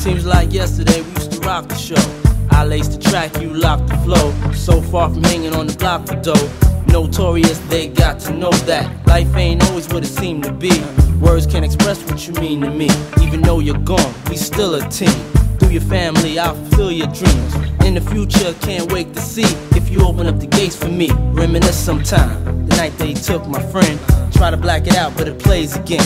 Seems like yesterday we used to rock the show. I laced the track, you locked the flow. So far from hanging on the block for dough. Notorious, they got to know that life ain't always what it seemed to be. Words can't express what you mean to me. Even though you're gone, we still a team. Through your family, I'll fulfill your dreams. In the future, can't wait to see if you open up the gates for me. Reminisce sometime, the night they took my friend. Try to black it out, but it plays again.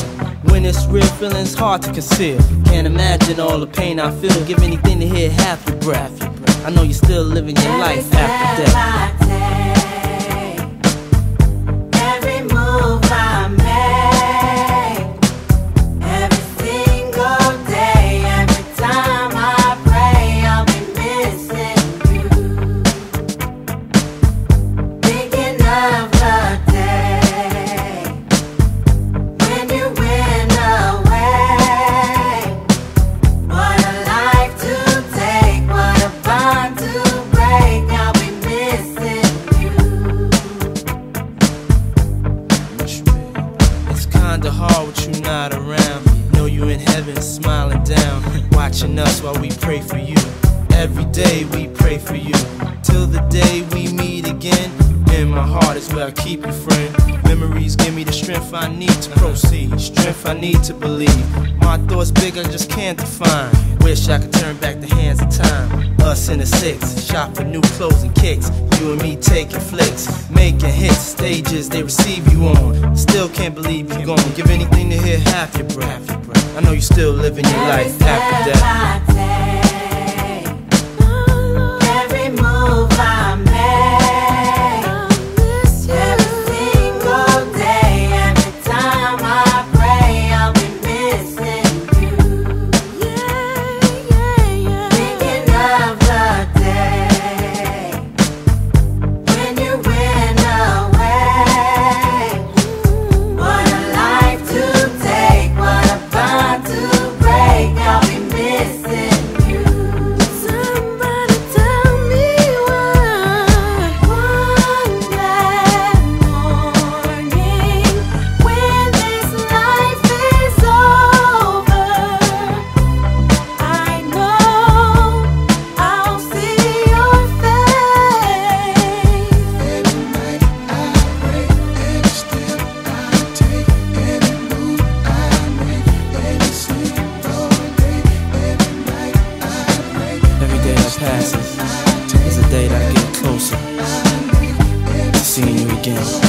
When it's real, feeling's hard to conceal. Can't imagine all the pain I feel. Give anything to hear half your breath. I know you're still living your life after death. Hard with you not around. Know you in heaven smiling down, watching us while we pray for you. Every day we pray for you, till the day we meet again. In my heart is where I keep you, friend. Memories give me the strength I need to proceed, strength I need to believe. My thoughts big, I just can't define. Wish I could turn back the hands of time. Us in the six, shop for new clothes and kicks. You and me taking flicks, making hits, stages they receive you on. Still can't believe you're gone. Give anything to hear half your breath. I know you still living your life after death. Passes is a day that I get closer to seeing you again.